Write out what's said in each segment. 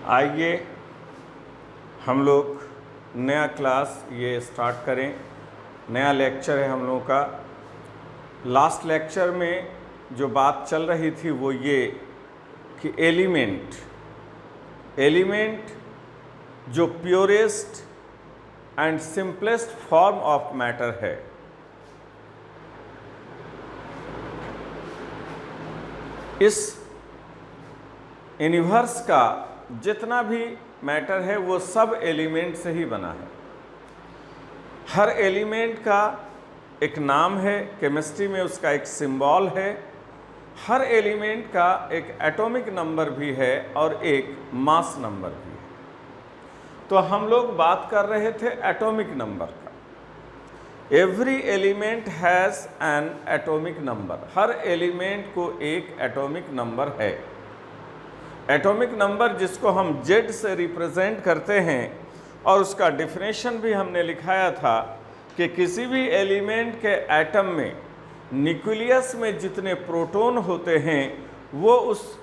आइए हम लोग नया क्लास ये स्टार्ट करें। नया लेक्चर है हम लोगों का। लास्ट लेक्चर में जो बात चल रही थी वो ये कि एलिमेंट जो purest and simplest form of matter है, इस यूनिवर्स का जितना भी मैटर है वो सब एलिमेंट से ही बना है। हर एलिमेंट का एक नाम है, केमिस्ट्री में उसका एक सिंबल है। हर एलिमेंट का एक एटॉमिक नंबर भी है और एक मास नंबर भी है। तो हम लोग बात कर रहे थे एटॉमिक नंबर का। Every element has an atomic number. Her element को एक एटॉमिक नंबर है। एटॉमिक नंबर जिसको हम Z से रिप्रेजेंट करते हैं, और उसका डिफिनेशन भी हमने लिखाया था कि किसी भी एलिमेंट के एटम में न्यूक्लियस में जितने प्रोटॉन होते हैं वो उस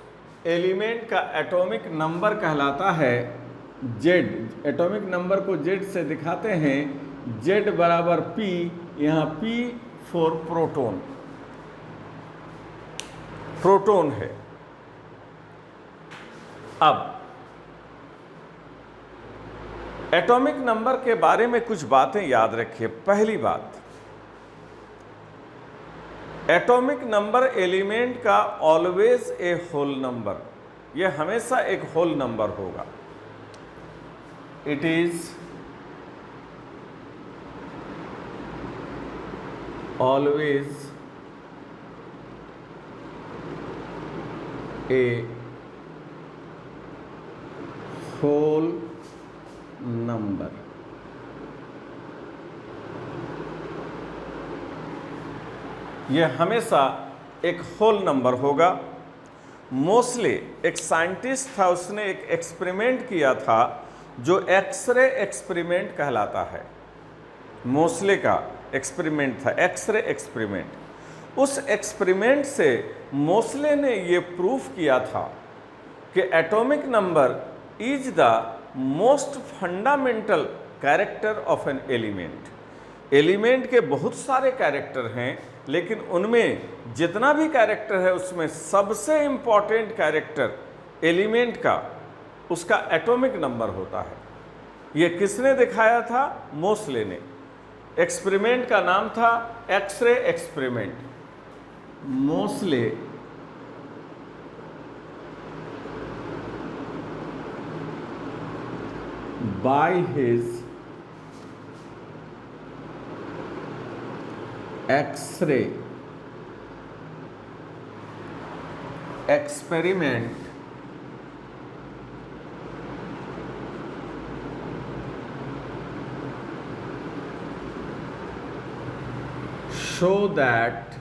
एलिमेंट का एटॉमिक नंबर कहलाता है Z। एटॉमिक नंबर को Z से दिखाते हैं, Z बराबर P, यहाँ P फॉर प्रोटॉन है। अब एटॉमिक नंबर के बारे में कुछ बातें याद रखिए। पहली बात, एटॉमिक नंबर एलिमेंट का ऑलवेज ए होल नंबर, यह हमेशा एक होल नंबर होगा। It is always a whole number. यह हमेशा एक होल नंबर होगा। मोस्टली एक साइंटिस्ट था, उसने एक एक्सपेरिमेंट किया था जो एक्सरे एक्सपेरिमेंट कहलाता है। मोस्ले का एक्सपेरिमेंट था, एक्सरे एक्सपेरिमेंट। उस एक्सपेरिमेंट से मोस्ले ने यह प्रूफ किया था कि atomic number is the most fundamental character of an element. Element के बहुत सारे कैरेक्टर हैं, लेकिन उनमें जितना भी कैरेक्टर है उसमें सबसे इंपॉर्टेंट कैरेक्टर एलिमेंट का उसका एटॉमिक नंबर होता है। ये किसने दिखाया था? मोस्ले ने। एक्सपेरिमेंट का नाम था X ray experiment. Moseley by his X-ray experiment show that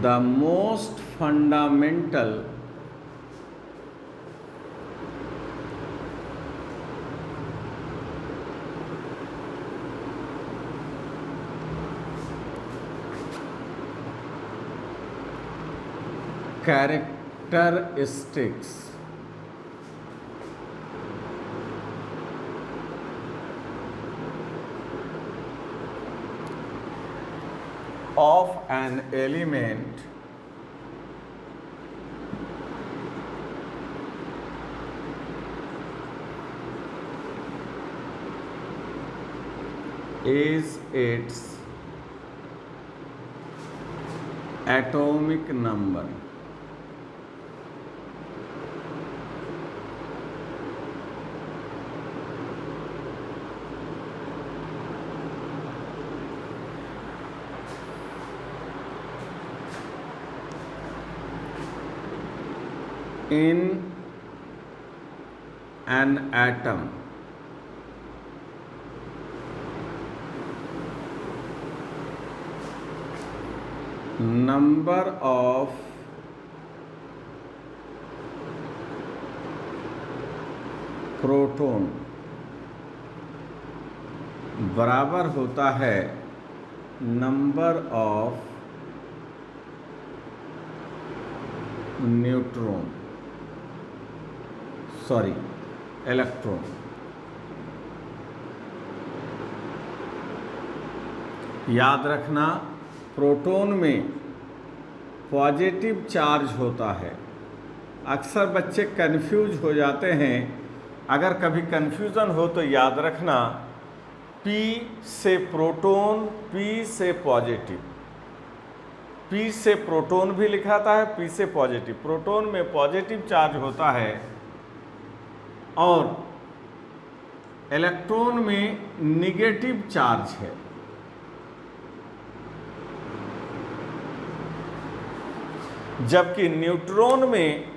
the most fundamental characteristics of an element is its atomic number। In an atom, number of proton बराबर होता है number of neutron, sorry electron. याद रखना, proton में positive charge होता है। अक्सर बच्चे कंफ्यूज हो जाते हैं। अगर कभी कंफ्यूजन हो तो याद रखना, P से प्रोटॉन, P से पॉजिटिव, P से प्रोटॉन भी लिखाता है, P से पॉजिटिव। प्रोटॉन में पॉजिटिव चार्ज होता है और इलेक्ट्रॉन में निगेटिव चार्ज है। जबकि न्यूट्रॉन में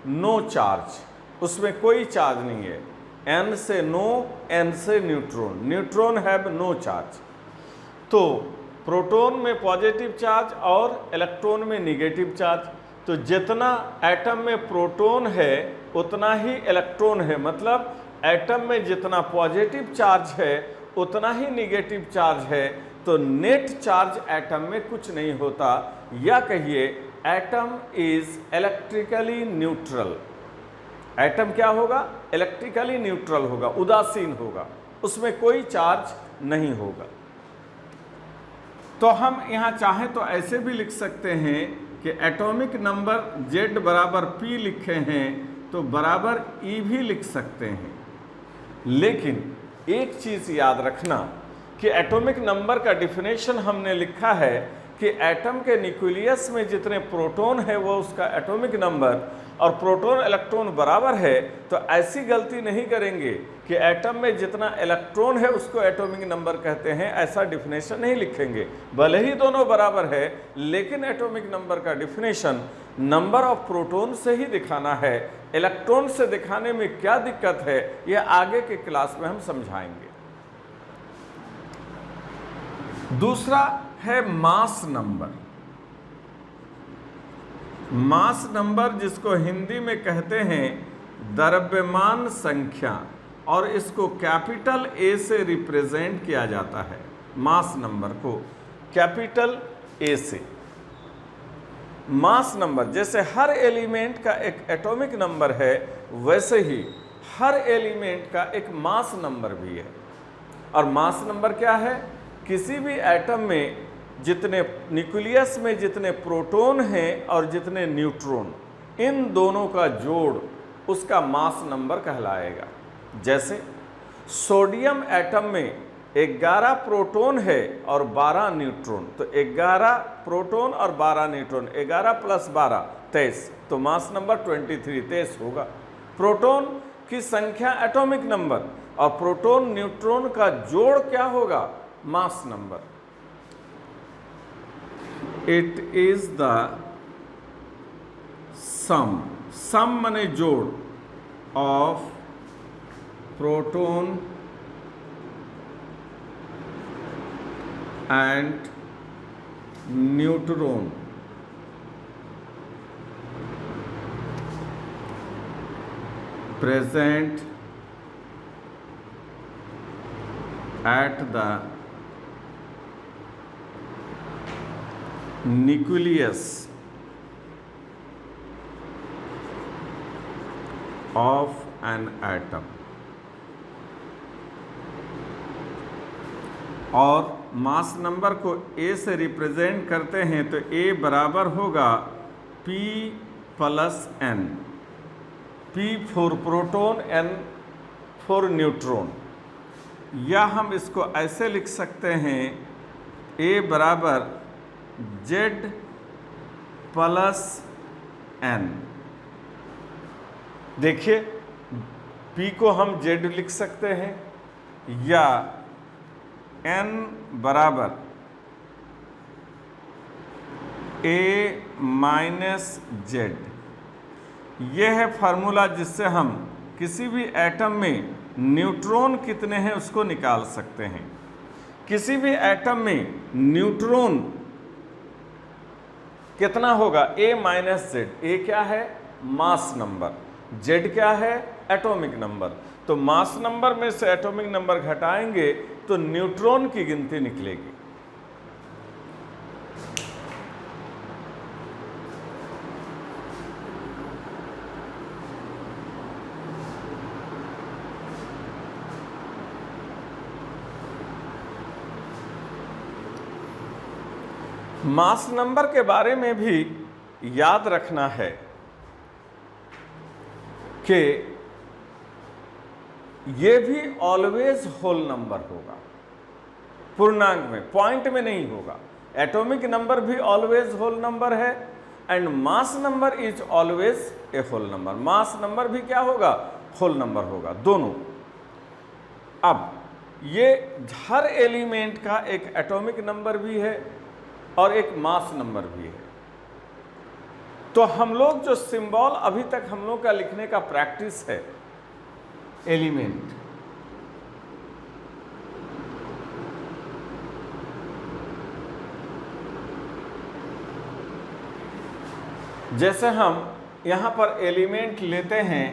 नो चार्ज, उसमें कोई चार्ज नहीं है। N से नो, N से neutron, neutron have no charge. तो प्रोटॉन में पॉजिटिव चार्ज और इलेक्ट्रॉन में निगेटिव चार्ज। तो जितना एटम में प्रोटॉन है उतना ही इलेक्ट्रॉन है, मतलब एटम में जितना पॉजिटिव चार्ज है उतना ही निगेटिव चार्ज है। तो नेट चार्ज एटम में कुछ नहीं होता, या कहिए atom is electrically neutral. Atom क्या होगा? इलेक्ट्रिकली न्यूट्रल होगा, उदासीन होगा, उसमें कोई चार्ज नहीं होगा। तो हम यहाँ चाहें तो ऐसे भी लिख सकते हैं कि एटॉमिक नंबर Z बराबर P लिखे हैं तो बराबर E भी लिख सकते हैं। लेकिन एक चीज़ याद रखना कि एटॉमिक नंबर का डिफिनेशन हमने लिखा है कि एटम के न्यूक्लियस में जितने प्रोटॉन है वो उसका एटॉमिक नंबर, और प्रोटॉन इलेक्ट्रॉन बराबर है। तो ऐसी गलती नहीं करेंगे कि एटम में जितना इलेक्ट्रॉन है उसको एटॉमिक नंबर कहते हैं, ऐसा डिफिनेशन नहीं लिखेंगे। भले ही दोनों बराबर है, लेकिन एटॉमिक नंबर का डिफिनेशन नंबर ऑफ प्रोटॉन से ही दिखाना है। इलेक्ट्रॉन से दिखाने में क्या दिक्कत है, यह आगे के क्लास में हम समझाएंगे। दूसरा है मास नंबर। मास नंबर जिसको हिंदी में कहते हैं द्रव्यमान संख्या, और इसको कैपिटल A से रिप्रेजेंट किया जाता है। मास नंबर को कैपिटल A से। मास नंबर जैसे हर एलिमेंट का एक एटॉमिक नंबर है, वैसे ही हर एलिमेंट का एक मास नंबर भी है। और मास नंबर क्या है? किसी भी एटम में जितने न्यूक्लियस में जितने प्रोटॉन हैं और जितने न्यूट्रॉन, इन दोनों का जोड़ उसका मास नंबर कहलाएगा। जैसे सोडियम एटम में 11 प्रोटॉन है और 12 न्यूट्रॉन, तो 11 प्रोटॉन और 12 न्यूट्रॉन, 11 + 12 23, तो मास नंबर 23 होगा। प्रोटॉन की संख्या एटॉमिक नंबर, और प्रोटॉन न्यूट्रॉन का जोड़ क्या होगा? Mass number. It is the sum माने जोड़ of proton and neutron present at the nucleus of an atom. और मास नंबर को A से रिप्रेजेंट करते हैं तो A बराबर होगा P + N, P for proton, N for neutron. या हम इसको ऐसे लिख सकते हैं A बराबर Z + N। देखिए P को हम Z लिख सकते हैं, या N बराबर A - Z। यह है फार्मूला जिससे हम किसी भी एटम में न्यूट्रॉन कितने हैं उसको निकाल सकते हैं। किसी भी एटम में न्यूट्रॉन कितना होगा? A - Z। A क्या है? Mass number. Z क्या है? Atomic number. तो मास नंबर में से एटॉमिक नंबर घटाएंगे तो न्यूट्रॉन की गिनती निकलेगी। मास नंबर के बारे में भी याद रखना है कि ये भी ऑलवेज होल नंबर होगा, पूर्णांक में, पॉइंट में नहीं होगा। एटॉमिक नंबर भी ऑलवेज होल नंबर है and mass number is always a whole number. Mass number भी क्या होगा? होल नंबर होगा, दोनों। अब ये हर एलिमेंट का एक एटॉमिक नंबर भी है और एक मास नंबर भी है। तो हम लोग जो सिंबल अभी तक हम लोग का लिखने का प्रैक्टिस है, एलिमेंट, जैसे हम यहां पर एलिमेंट लेते हैं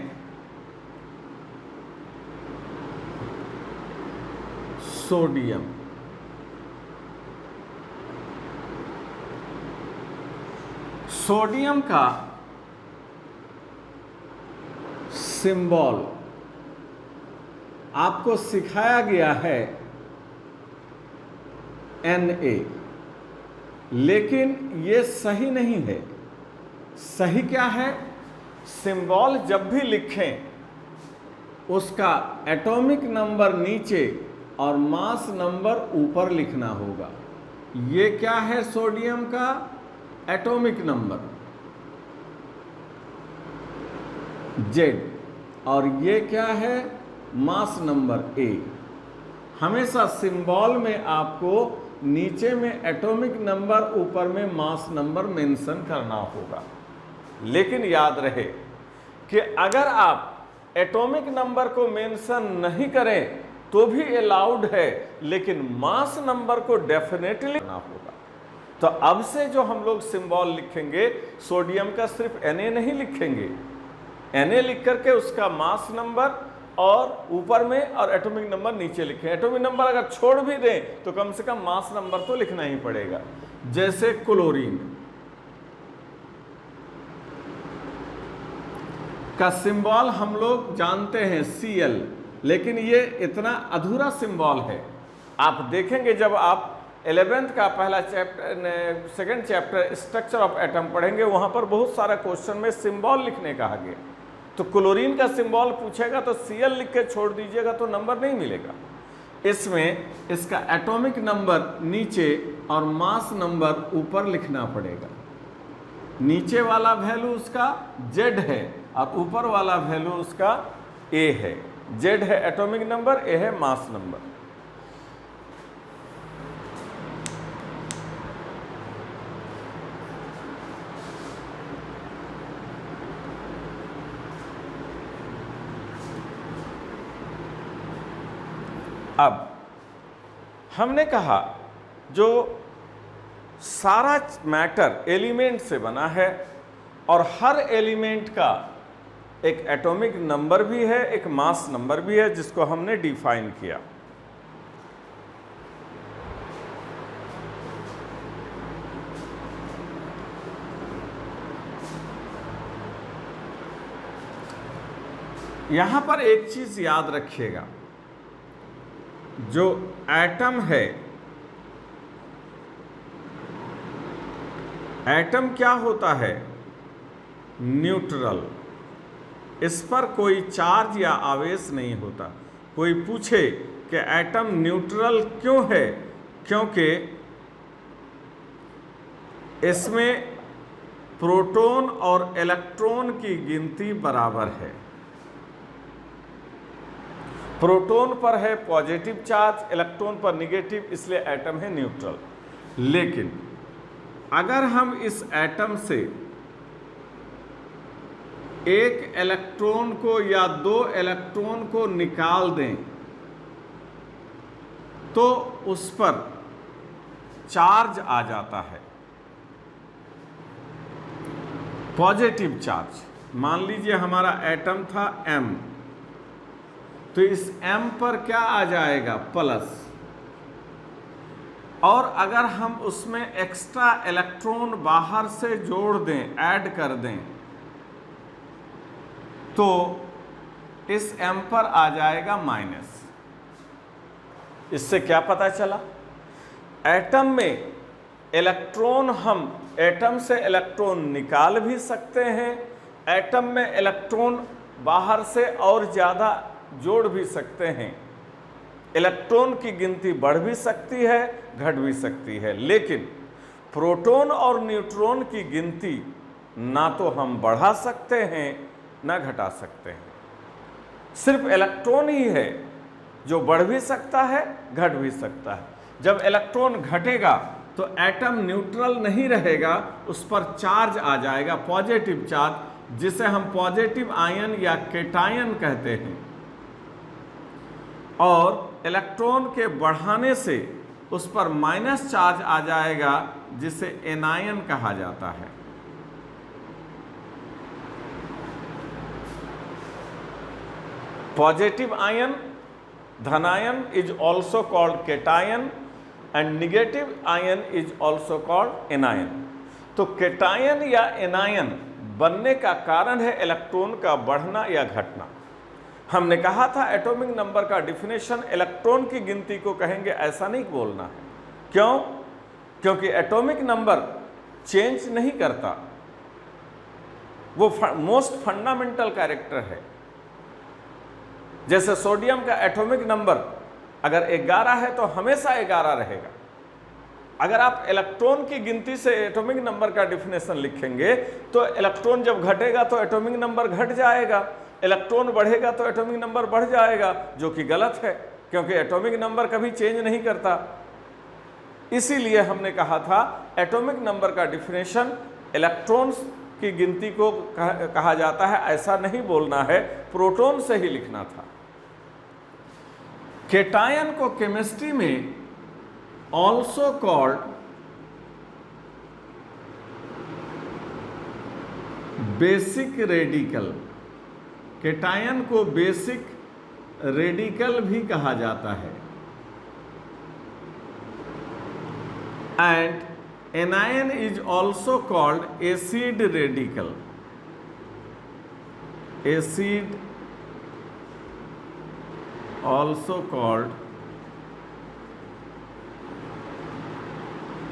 सोडियम, सोडियम का सिंबल आपको सिखाया गया है Na, लेकिन ये सही नहीं है। सही क्या है? सिंबल जब भी लिखें उसका एटॉमिक नंबर नीचे और मास नंबर ऊपर लिखना होगा। ये क्या है? सोडियम का एटॉमिक नंबर Z और ये क्या है? Mass number A। हमेशा सिंबल में आपको नीचे में एटॉमिक नंबर, ऊपर में मास नंबर मेंशन करना होगा। लेकिन याद रहे कि अगर आप एटॉमिक नंबर को मेंशन नहीं करें तो भी अलाउड है, लेकिन मास नंबर को डेफिनेटली करना होगा। तो अब से जो हम लोग सिंबल लिखेंगे, सोडियम का सिर्फ Na नहीं लिखेंगे, Na लिख करके उसका मास नंबर और ऊपर में और एटॉमिक नंबर नीचे लिखें। एटॉमिक नंबर अगर छोड़ भी दें तो कम से कम मास नंबर तो लिखना ही पड़ेगा। जैसे क्लोरीन का सिंबल हम लोग जानते हैं Cl, लेकिन ये इतना अधूरा सिंबल है। आप देखेंगे जब आप 11th का पहला chapter, second chapter structure of atom पढ़ेंगे, वहां पर बहुत सारा क्वेश्चन में सिंबल लिखने कहा गया। तो क्लोरीन का सिंबल पूछेगा तो Cl लिख के छोड़ दीजिएगा तो नंबर नहीं मिलेगा। इसमें इसका एटॉमिक नंबर नीचे और मास नंबर ऊपर लिखना पड़ेगा। नीचे वाला वैल्यू उसका Z है और ऊपर वाला वैल्यू उसका A है। Z है एटॉमिक नंबर, A है मास नंबर। अब हमने कहा जो सारा मैटर एलिमेंट से बना है और हर एलिमेंट का एक एटॉमिक नंबर भी है, एक मास नंबर भी है, जिसको हमने डिफाइन किया। यहां पर एक चीज याद रखिएगा, जो एटम है, एटम क्या होता है? न्यूट्रल। इस पर कोई चार्ज या आवेश नहीं होता। कोई पूछे कि एटम न्यूट्रल क्यों है? क्योंकि इसमें प्रोटॉन और इलेक्ट्रॉन की गिनती बराबर है। प्रोटॉन पर है पॉजिटिव चार्ज, इलेक्ट्रॉन पर निगेटिव, इसलिए एटम है न्यूट्रल। लेकिन अगर हम इस एटम से एक इलेक्ट्रॉन को या दो इलेक्ट्रॉन को निकाल दें तो उस पर चार्ज आ जाता है, पॉजिटिव चार्ज। मान लीजिए हमारा एटम था M, तो इस M पर क्या आ जाएगा? प्लस। और अगर हम उसमें एक्स्ट्रा इलेक्ट्रॉन बाहर से जोड़ दें, ऐड कर दें, तो इस M पर आ जाएगा माइनस। इससे क्या पता चला? एटम में इलेक्ट्रॉन हम एटम से इलेक्ट्रॉन निकाल भी सकते हैं, एटम में इलेक्ट्रॉन बाहर से और ज़्यादा जोड़ भी सकते हैं। इलेक्ट्रॉन की गिनती बढ़ भी सकती है, घट भी सकती है, लेकिन प्रोटॉन और न्यूट्रॉन की गिनती ना तो हम बढ़ा सकते हैं ना घटा सकते हैं। सिर्फ इलेक्ट्रॉन ही है जो बढ़ भी सकता है, घट भी सकता है। जब इलेक्ट्रॉन घटेगा तो एटम न्यूट्रल नहीं रहेगा, उस पर चार्ज आ जाएगा, पॉजिटिव चार्ज, जिसे हम पॉजिटिव आयन या केटायन कहते हैं। और इलेक्ट्रॉन के बढ़ाने से उस पर माइनस चार्ज आ जाएगा, जिसे एनायन कहा जाता है। पॉजिटिव आयन, धनायन is also called cation and negative ion is also called anion. तो केटायन या एनायन बनने का कारण है इलेक्ट्रॉन का बढ़ना या घटना। हमने कहा था एटॉमिक नंबर का डिफिनेशन इलेक्ट्रॉन की गिनती को कहेंगे, ऐसा नहीं बोलना है। क्यों? क्योंकि एटॉमिक नंबर चेंज नहीं करता, वो मोस्ट फंडामेंटल कैरेक्टर है। जैसे सोडियम का एटॉमिक नंबर अगर 11 है तो हमेशा 11 रहेगा। अगर आप इलेक्ट्रॉन की गिनती से एटॉमिक नंबर का डिफिनेशन लिखेंगे तो इलेक्ट्रॉन जब घटेगा तो एटॉमिक नंबर घट जाएगा, इलेक्ट्रॉन बढ़ेगा तो एटॉमिक नंबर बढ़ जाएगा, जो कि गलत है, क्योंकि एटॉमिक नंबर कभी चेंज नहीं करता। इसीलिए हमने कहा था एटॉमिक नंबर का डिफिनेशन इलेक्ट्रॉन्स की गिनती को कहा जाता है, ऐसा नहीं बोलना है, प्रोटॉन से ही लिखना था। केटायन को केमिस्ट्री में also called basic radical, cation को बेसिक रेडिकल भी कहा जाता है। And anion is also called acid radical, acid also called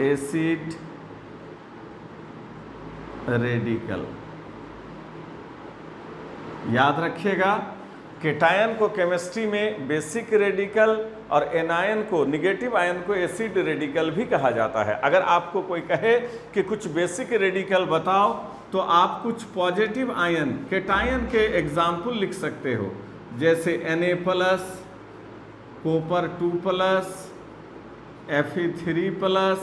acid radical। याद रखिएगा, केटायन को केमिस्ट्री में बेसिक रेडिकल और एनायन को, निगेटिव आयन को एसिड रेडिकल भी कहा जाता है। अगर आपको कोई कहे कि कुछ बेसिक रेडिकल बताओ तो आप कुछ पॉजिटिव आयन केटायन के एग्जाम्पल लिख सकते हो, जैसे Na+, कॉपर 2+, Fe3+,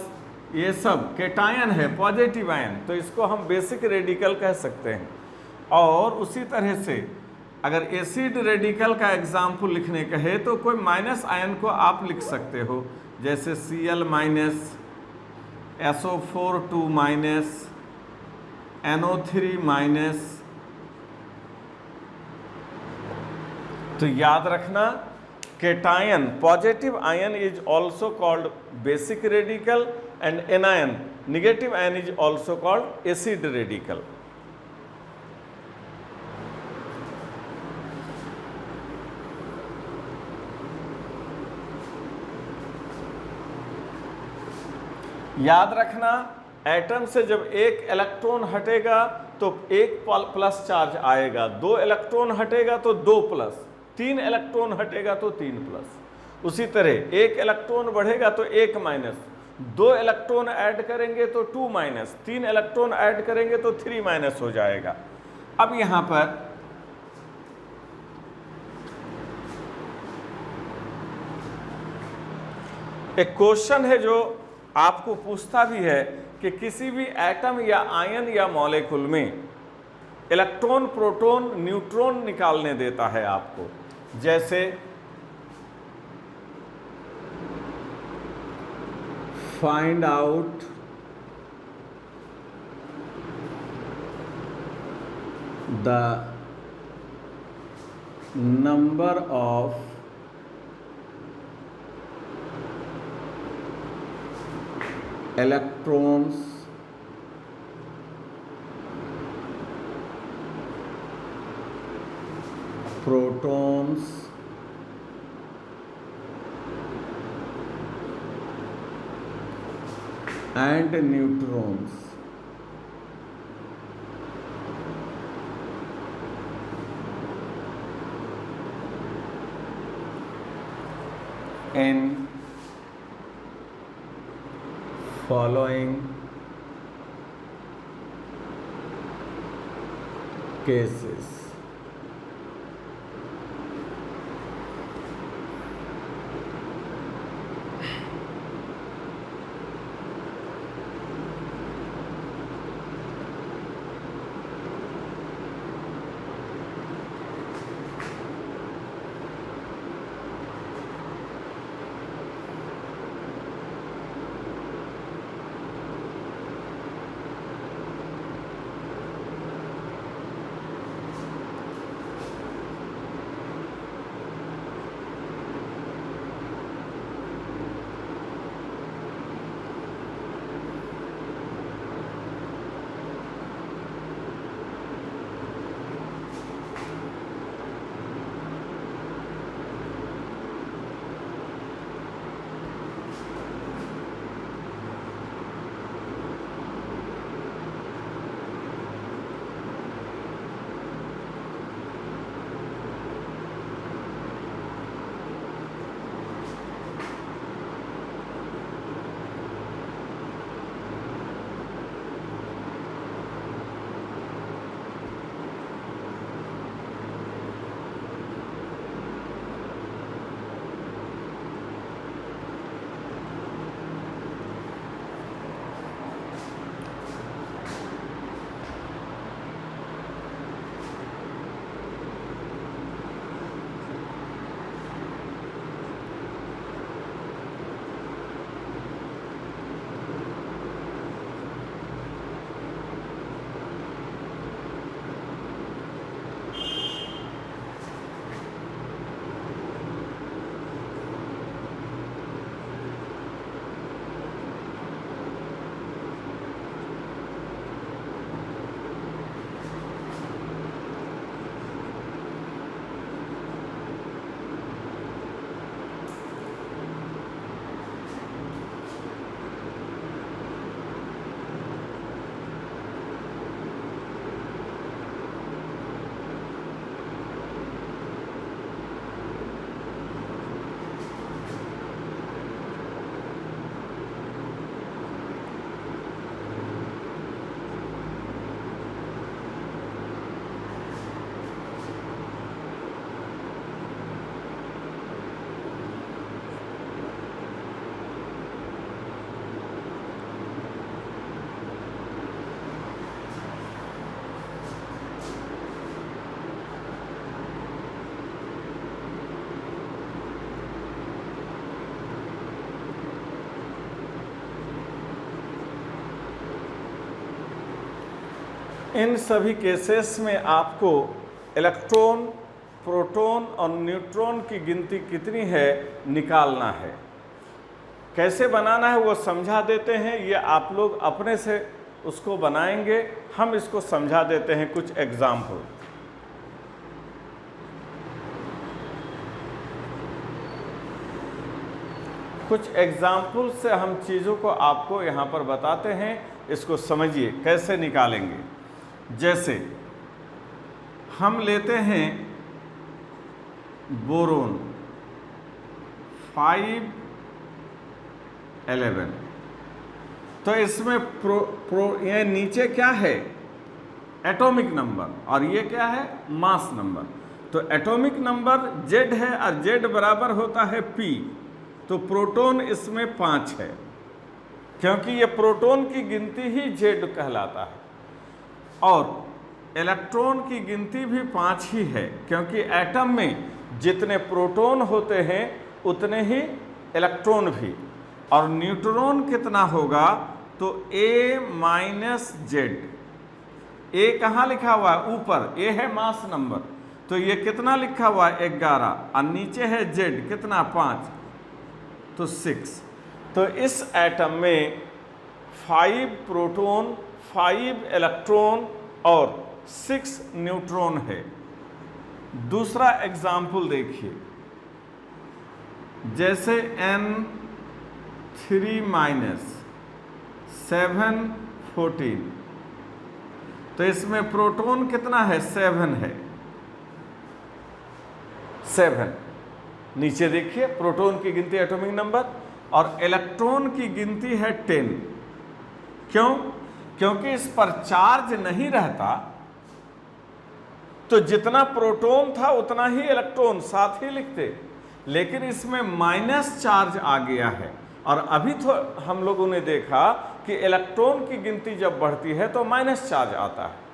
ये सब केटायन है, पॉजिटिव आयन, तो इसको हम बेसिक रेडिकल कह सकते हैं। और उसी तरह से अगर एसिड रेडिकल का एग्जाम्पल लिखने कहे तो कोई माइनस आयन को आप लिख सकते हो, जैसे Cl-, SO4 NO3-। तो याद रखना, cation positive ion is also called basic radical and anion negative ion is also called acid radical. याद रखना, एटम से जब एक इलेक्ट्रॉन हटेगा तो एक प्लस चार्ज आएगा, 2 इलेक्ट्रॉन हटेगा तो 2+, 3 इलेक्ट्रॉन हटेगा तो 3+। उसी तरह एक इलेक्ट्रॉन बढ़ेगा तो 1-, 2 इलेक्ट्रॉन ऐड करेंगे तो 2-, 3 इलेक्ट्रॉन ऐड करेंगे तो 3- हो जाएगा। अब यहां पर एक क्वेश्चन है जो आपको पूछता भी है कि किसी भी एटम या आयन या मॉलिक्यूल में इलेक्ट्रॉन, प्रोटॉन, न्यूट्रॉन निकालने देता है आपको, जैसे find out the number of electrons protons and neutrons. In following cases. इन सभी केसेस में आपको इलेक्ट्रॉन, प्रोटॉन और न्यूट्रॉन की गिनती कितनी है निकालना है। कैसे बनाना है वो समझा देते हैं, ये आप लोग अपने से उसको बनाएंगे, हम इसको समझा देते हैं कुछ एग्जाम्पल। कुछ एग्जाम्पल से हम चीज़ों को आपको यहाँ पर बताते हैं, इसको समझिए कैसे निकालेंगे। जैसे हम लेते हैं बोरोन 511, तो इसमें ये नीचे क्या है एटॉमिक नंबर और ये क्या है मास नंबर। तो एटॉमिक नंबर Z है और Z बराबर होता है P, तो प्रोटॉन इसमें 5 है क्योंकि ये प्रोटॉन की गिनती ही Z कहलाता है, और इलेक्ट्रॉन की गिनती भी 5 ही है क्योंकि एटम में जितने प्रोटॉन होते हैं उतने ही इलेक्ट्रॉन भी। और न्यूट्रॉन कितना होगा तो A माइनस जेड। ए कहाँ लिखा हुआ है ऊपर, ए है मास नंबर, तो ये कितना लिखा हुआ है 11, और नीचे है जेड कितना 5, तो 6। तो इस एटम में 5 प्रोटॉन, 5 इलेक्ट्रॉन और 6 न्यूट्रॉन है। दूसरा एग्जाम्पल देखिए, जैसे N3 माइनस 7 14। तो इसमें प्रोटॉन कितना है? 7 है, 7। नीचे देखिए प्रोटॉन की गिनती एटॉमिक नंबर, और इलेक्ट्रॉन की गिनती है 10। क्यों? क्योंकि इस पर चार्ज नहीं रहता, तो जितना प्रोटॉन था उतना ही इलेक्ट्रॉन साथ ही लिखते, लेकिन इसमें माइनस चार्ज आ गया है। और अभी तो हम लोगों ने देखा कि इलेक्ट्रॉन की गिनती जब बढ़ती है तो माइनस चार्ज आता है।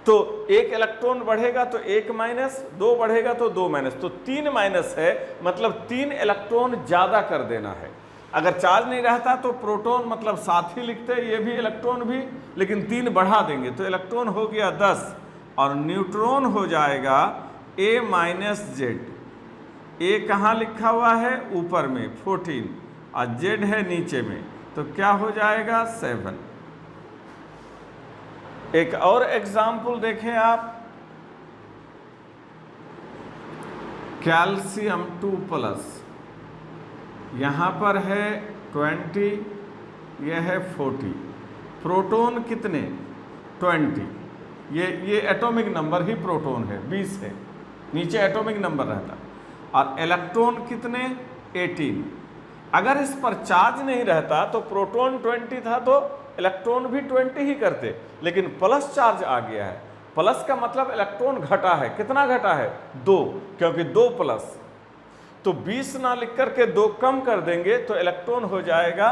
तो एक इलेक्ट्रॉन बढ़ेगा तो 1 माइनस, 2 बढ़ेगा तो 2 माइनस, तो 3 माइनस है, मतलब 3 इलेक्ट्रॉन ज्यादा कर देना है। अगर चार्ज नहीं रहता तो प्रोटॉन मतलब साथ ही लिखते, ये भी इलेक्ट्रॉन भी, लेकिन 3 बढ़ा देंगे तो इलेक्ट्रॉन हो गया 10, और न्यूट्रॉन हो जाएगा A माइनस जेड। ए कहाँ लिखा हुआ है? ऊपर में 14, और जेड है नीचे में, तो क्या हो जाएगा? 7। एक और एग्जाम्पल देखें आप, कैल्शियम 2+, यहाँ पर है 20, यह है 40। प्रोटॉन कितने? 20। ये एटॉमिक नंबर ही प्रोटॉन है, 20 है, नीचे एटॉमिक नंबर रहता। और इलेक्ट्रॉन कितने? 18। अगर इस पर चार्ज नहीं रहता तो प्रोटॉन 20 था तो इलेक्ट्रॉन भी 20 ही करते, लेकिन प्लस चार्ज आ गया है। प्लस का मतलब इलेक्ट्रॉन घटा है। कितना घटा है? 2, क्योंकि 2 प्लस, तो 20 ना लिख करके 2 कम कर देंगे तो इलेक्ट्रॉन हो जाएगा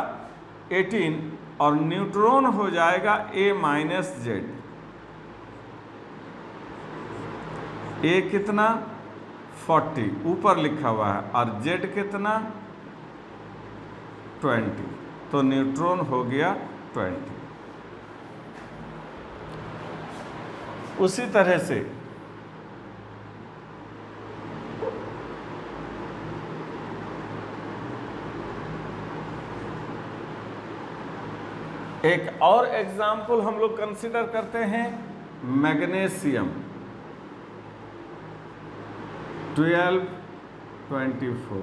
18, और न्यूट्रॉन हो जाएगा A माइनस जेड। ए कितना? 40 ऊपर लिखा हुआ है, और जेड कितना? 20, तो न्यूट्रॉन हो गया 20। उसी तरह से एक और एग्जाम्पल हम लोग कंसीडर करते हैं, मैग्नीशियम 12 24।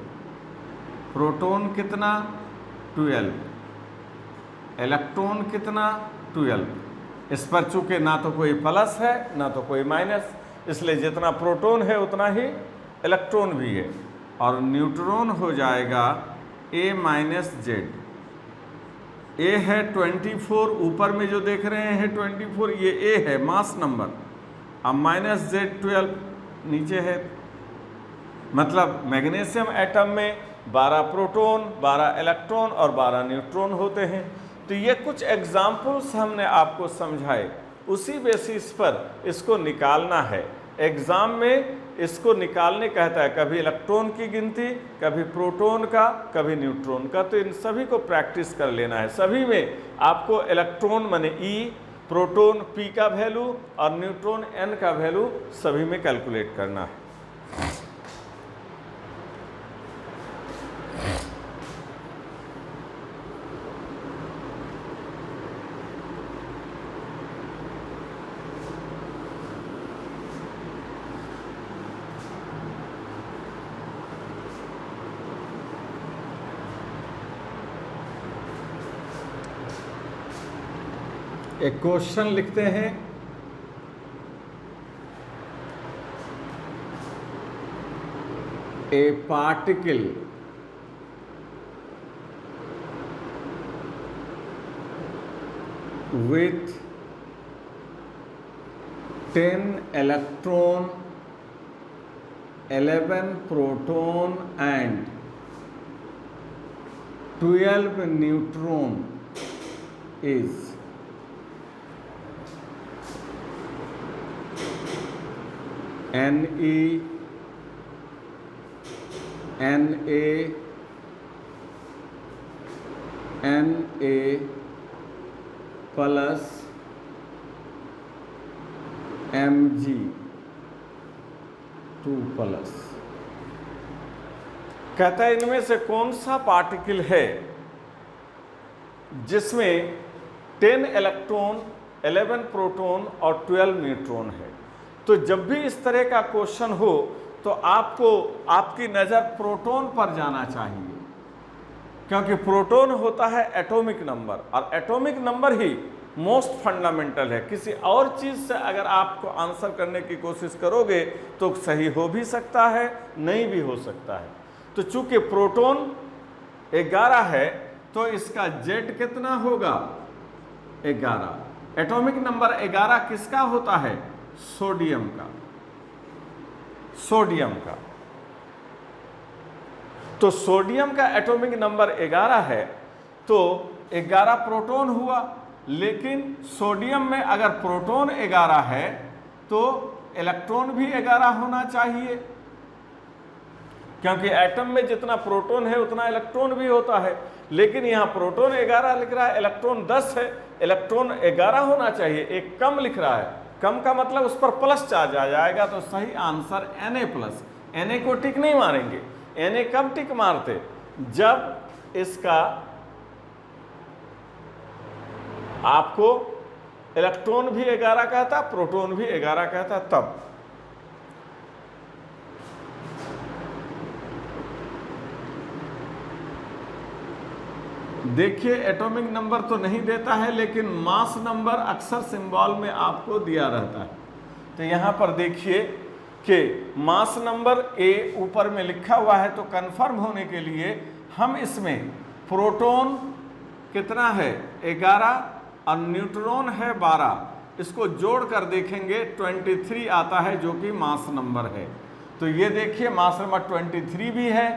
प्रोटॉन कितना? 12। इलेक्ट्रॉन कितना? 12। इस पर चूंकि ना तो कोई प्लस है ना तो कोई माइनस, इसलिए जितना प्रोटॉन है उतना ही इलेक्ट्रॉन भी है, और न्यूट्रॉन हो जाएगा A माइनस जेड। ए है 24, ऊपर में जो देख रहे हैं 24, ये ए है मास नंबर, अब माइनस जेड 12 नीचे है। मतलब मैग्नीशियम एटम में 12 प्रोटॉन, 12 इलेक्ट्रॉन और 12 न्यूट्रॉन होते हैं। तो ये कुछ एग्जाम्पल्स हमने आपको समझाए, उसी बेसिस पर इसको निकालना है। एग्ज़ाम में इसको निकालने कहता है, कभी इलेक्ट्रॉन की गिनती, कभी प्रोटॉन का, कभी न्यूट्रॉन का। तो इन सभी को प्रैक्टिस कर लेना है। सभी में आपको इलेक्ट्रॉन माने E, प्रोटॉन P का वैल्यू और न्यूट्रॉन N का वैल्यू सभी में कैलकुलेट करना है। एक क्वेश्चन लिखते हैं, ए particle with 10 electron, 11 proton and 12 neutron is Ne, Na, Na plus Mg 2+। कहता है इनमें से कौन सा पार्टिकल है जिसमें 10 इलेक्ट्रॉन, 11 प्रोटॉन और 12 न्यूट्रॉन है। तो जब भी इस तरह का क्वेश्चन हो तो आपको आपकी नज़र प्रोटॉन पर जाना चाहिए। क्योंकि प्रोटॉन होता है एटॉमिक नंबर, और एटॉमिक नंबर ही मोस्ट फंडामेंटल है। किसी और चीज़ से अगर आपको आंसर करने की कोशिश करोगे तो सही हो भी सकता है, नहीं भी हो सकता है। तो चूंकि प्रोटॉन 11 है तो इसका जेड कितना होगा? 11। एटॉमिक नंबर 11 किसका होता है? सोडियम का। सोडियम का। तो सोडियम का एटॉमिक नंबर 11 है तो 11 प्रोटॉन हुआ, लेकिन सोडियम में अगर प्रोटॉन 11 है तो इलेक्ट्रॉन भी 11 होना चाहिए, क्योंकि एटम में जितना प्रोटॉन है उतना इलेक्ट्रॉन भी होता है। लेकिन यहाँ प्रोटॉन 11 लिख रहा है, इलेक्ट्रॉन 10 है, इलेक्ट्रॉन 11 होना चाहिए, एक कम लिख रहा है। कम का मतलब उस पर प्लस चार्ज आ जाएगा, तो सही आंसर Na+। Na को टिक नहीं मारेंगे। Na कब टिक मारते? जब इसका आपको इलेक्ट्रॉन भी 11 कहता, प्रोटॉन भी 11 कहता, तब। देखिए एटॉमिक नंबर तो नहीं देता है, लेकिन मास नंबर अक्सर सिंबल में आपको दिया रहता है। तो यहाँ पर देखिए कि मास नंबर A ऊपर में लिखा हुआ है, तो कंफर्म होने के लिए हम इसमें प्रोटॉन कितना है? 11 और न्यूट्रॉन है 12, इसको जोड़ कर देखेंगे 23 आता है, जो कि मास नंबर है। तो ये देखिए मास नंबर 23 भी है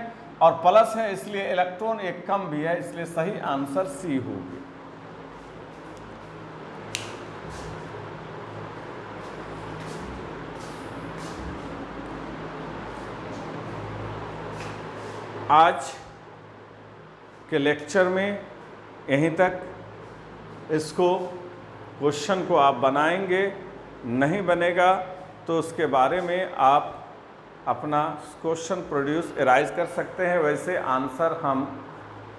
और प्लस है, इसलिए इलेक्ट्रॉन एक कम भी है, इसलिए सही आंसर सी होगी। आज के लेक्चर में यहीं तक। इसको क्वेश्चन को आप बनाएंगे, नहीं बनेगा तो उसके बारे में आप अपना क्वेश्चन प्रोड्यूस एराइज कर सकते हैं। वैसे आंसर हम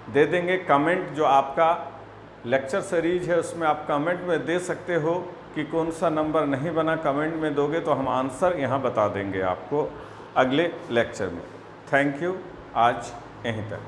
दे देंगे। कमेंट जो आपका लेक्चर सीरीज है उसमें आप कमेंट में दे सकते हो कि कौन सा नंबर नहीं बना। कमेंट में दोगे तो हम आंसर यहाँ बता देंगे आपको अगले लेक्चर में। Thank you. आज यहीं तक।